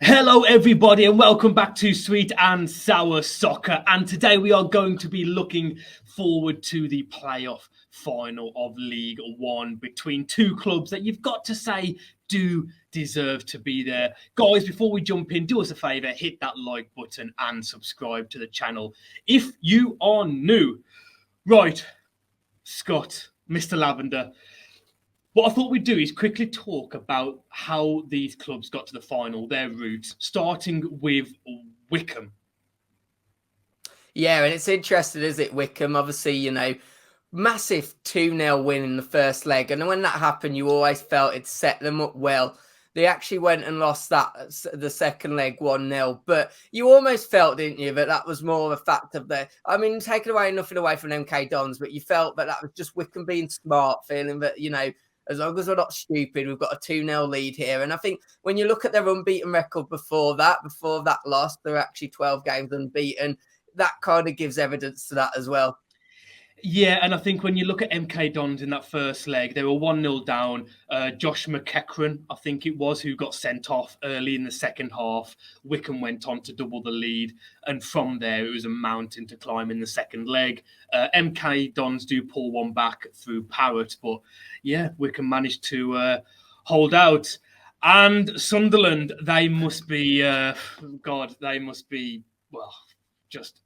Hello everybody and welcome back to Sweet and Sour Soccer, and today we are going to be looking forward to the playoff final of League One between two clubs that you've got to say do deserve to be there. Guys, before we jump in, do us a favour, hit that like button and subscribe to the channel if you are new. Right, Scott, Mr. Lavender, what I thought we'd do is quickly talk about how these clubs got to the final, their routes, starting with Wycombe. Yeah, and it's interesting, is it, Wycombe? Obviously, massive 2-0 win in the first leg. And when that happened, you always felt it set them up well. They actually went and lost the second leg 1-0. But you almost felt, didn't you, that was more of a fact of taking nothing away from MK Dons, but you felt that was just Wycombe being smart, feeling that, as long as we're not stupid, we've got a 2-0 lead here. And I think when you look at their unbeaten record before that loss, they're actually 12 games unbeaten. That kind of gives evidence to that as well. Yeah, and I think when you look at MK Dons in that first leg, they were 1-0 down. Josh McEachran, I think it was, who got sent off early in the second half. Wycombe went on to double the lead. And from there, it was a mountain to climb in the second leg. MK Dons do pull one back through Parrott. But yeah, Wycombe managed to hold out. And Sunderland, they must be, just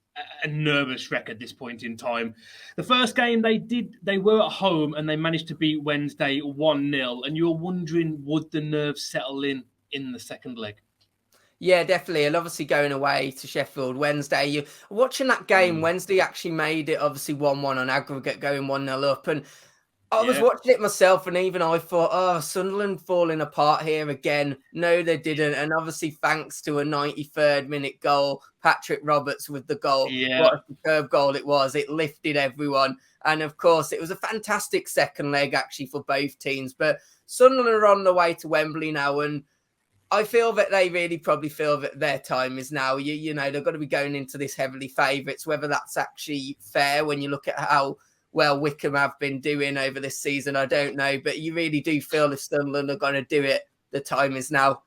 a nervous wreck at this point in time. The first game they were at home and they managed to beat Wednesday 1-0. And you're wondering, would the nerves settle in the second leg? Yeah, definitely. And obviously going away to Sheffield Wednesday, you're watching that game. Wednesday actually made it obviously 1-1 on aggregate, going 1-0 up. And I was watching it myself, and even I thought, Sunderland falling apart here again. No, they didn't. And obviously, thanks to a 93rd minute goal, Patrick Roberts with the goal. Yeah. What a superb goal it was. It lifted everyone. And of course, it was a fantastic second leg, actually, for both teams. But Sunderland are on the way to Wembley now, and I feel that they really probably feel that their time is now. They've got to be going into this heavily favourites. Whether that's actually fair when you look at how well Wycombe have been doing over this season, I don't know. But you really do feel if Sunderland are going to do it, the time is now.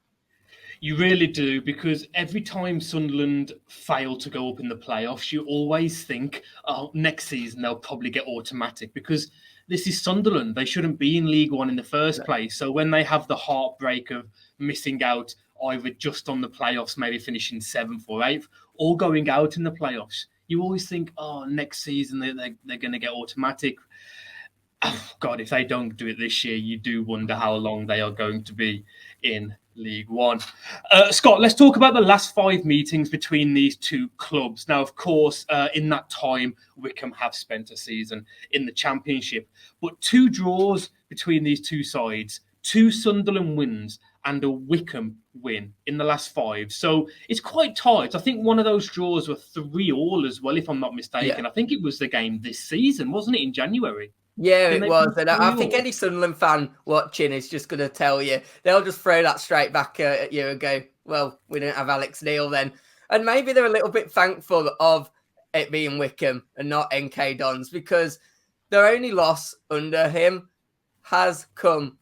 You really do, because every time Sunderland fail to go up in the playoffs, you always think, next season they'll probably get automatic, because this is Sunderland. They shouldn't be in League One in the first place. So when they have the heartbreak of missing out either just on the playoffs, maybe finishing 7th or 8th, or going out in the playoffs, you always think, next season they're going to get automatic. Oh, God, if they don't do it this year, you do wonder how long they are going to be in League One. Scott, let's talk about the last 5 meetings between these two clubs. Now, of course, in that time, Wycombe have spent a season in the Championship, but 2 draws between these two sides, 2 Sunderland wins and a Wycombe win in the last 5. So it's quite tight. I think one of those draws were 3-3 as well, if I'm not mistaken. Yeah. I think it was the game this season, wasn't it, in January? Yeah, it was. And I think any Sunderland fan watching is just going to tell you, they'll just throw that straight back at you and go, well, we didn't have Alex Neil then. And maybe they're a little bit thankful of it being Wycombe and not MK Dons, because their only loss under him has come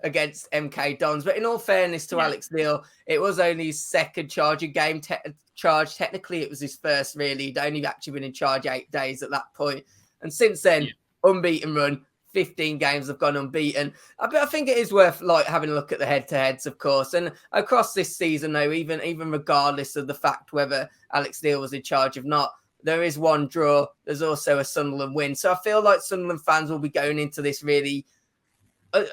against MK Dons. But in all fairness to Alex Neil, it was only his second charging game charge. Technically, it was his first, really. He'd only actually been in charge 8 days at that point. And since then, unbeaten run, 15 games have gone unbeaten. But I think it is worth having a look at the head-to-heads, of course. And across this season, though, even regardless of the fact whether Alex Neil was in charge or not, there is 1 draw. There's also a Sunderland win. So I feel like Sunderland fans will be going into this really not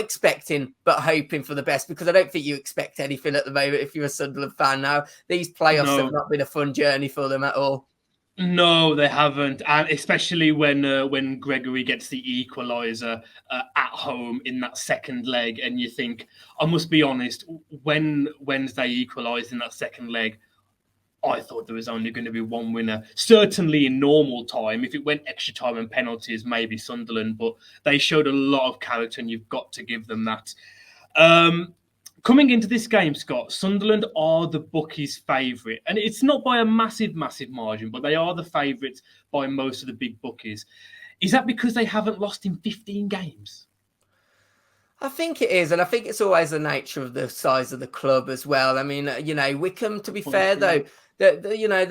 expecting, but hoping for the best, because I don't think you expect anything at the moment if you're a Sunderland fan now. These playoffs have not been a fun journey for them at all. No, they haven't, and especially when Gregory gets the equaliser at home in that second leg, and you think, I must be honest, when Wednesday equalised in that second leg, I thought there was only going to be 1 winner. Certainly in normal time, if it went extra time and penalties, maybe Sunderland, but they showed a lot of character, and you've got to give them that. Coming into this game, Scott, Sunderland are the bookies' favourite. And it's not by a massive, massive margin, but they are the favourites by most of the big bookies. Is that because they haven't lost in 15 games? I think it is, and I think it's always the nature of the size of the club as well. I mean, you know, Wycombe, to be fair, though, you know,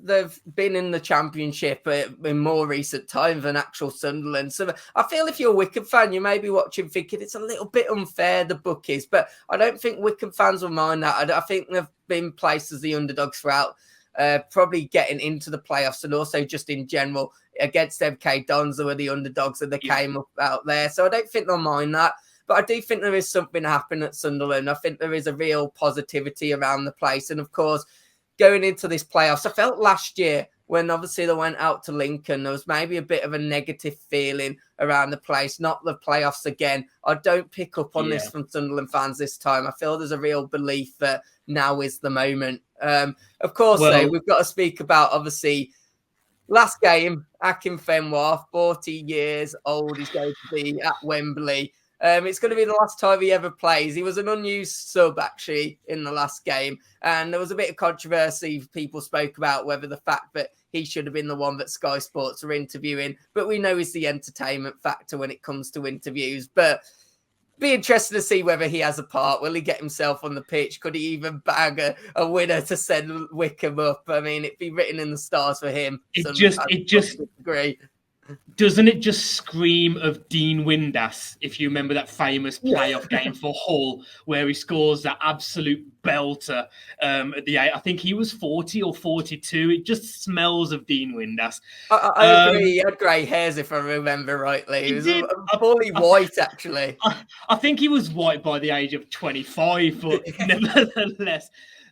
they've been in the Championship in more recent time than actual Sunderland. So I feel if you're a Wycombe fan, you may be watching thinking it's a little bit unfair, the bookies, but I don't think Wycombe fans will mind that. I think they've been placed as the underdogs throughout, probably getting into the playoffs, and also just in general against MK Dons, who were the underdogs, and they came up out there. So I don't think they'll mind that. But I do think there is something happening at Sunderland. I think there is a real positivity around the place. And of course, going into this playoffs, I felt last year when obviously they went out to Lincoln, there was maybe a bit of a negative feeling around the place, not the playoffs again. I don't pick up on this from Sunderland fans this time. I feel there's a real belief that now is the moment. Of course, though, we've got to speak about, obviously, last game, Akin Fenwar, 40 years old, he's going to be at Wembley. It's going to be the last time he ever plays. He was an unused sub, actually, in the last game. And there was a bit of controversy. People spoke about whether the fact that he should have been the one that Sky Sports were interviewing. But we know he's the entertainment factor when it comes to interviews. But be interested to see whether he has a part. Will he get himself on the pitch? Could he even bag a winner to send Wycombe up? I mean, it'd be written in the stars for him. It just agree. Doesn't it just scream of Dean Windass, if you remember that famous playoff game for Hull, where he scores that absolute belter at the 8? I think he was 40 or 42. It just smells of Dean Windass. I agree. He had grey hairs, if I remember rightly. He was poorly white, actually. I think he was white by the age of 25, but nevertheless,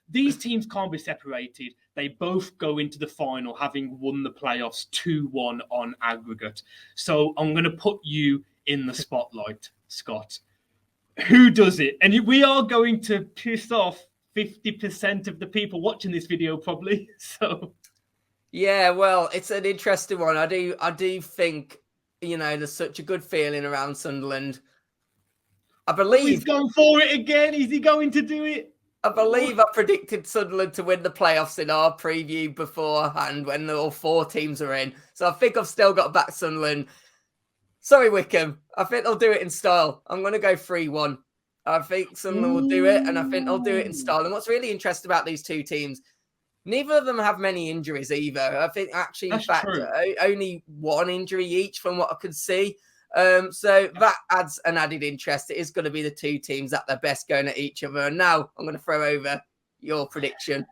these teams can't be separated. They both go into the final having won the playoffs 2-1 on aggregate. So I'm going to put you in the spotlight, Scott. Who does it? And we are going to piss off 50% of the people watching this video, probably. So, yeah, well, it's an interesting one. I do think, you know, there's such a good feeling around Sunderland. I believe he's going for it again. Is he going to do it? I believe I predicted Sunderland to win the playoffs in our preview beforehand when all 4 teams are in. So I think I've still got to back Sunderland. Sorry, Wycombe. I think they'll do it in style. I'm going to go 3-1. I think Sunderland will do it, and I think they'll do it in style. And what's really interesting about these two teams, neither of them have many injuries either. I think actually, in fact, only 1 injury each from what I could see. So that adds an added interest. It is going to be the 2 teams at their best going at each other. And now I'm going to throw over your prediction.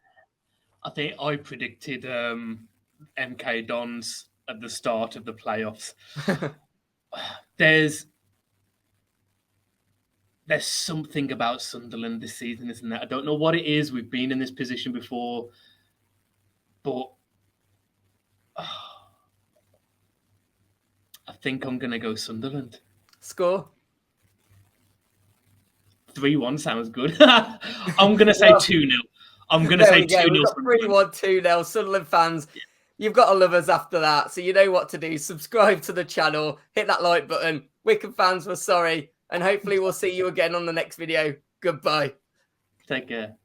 I think I predicted MK Dons at the start of the playoffs. There's something about Sunderland this season, isn't there? I don't know what it is. We've been in this position before, but I think I'm going to go Sunderland. Score? 3-1 sounds good. I'm going to say 2-0. I'm going to say 2-0. 3-1, 2-0. Sunderland fans, you've got to love us after that. So you know what to do. Subscribe to the channel. Hit that like button. Wycombe fans, we're sorry. And hopefully we'll see you again on the next video. Goodbye. Take care.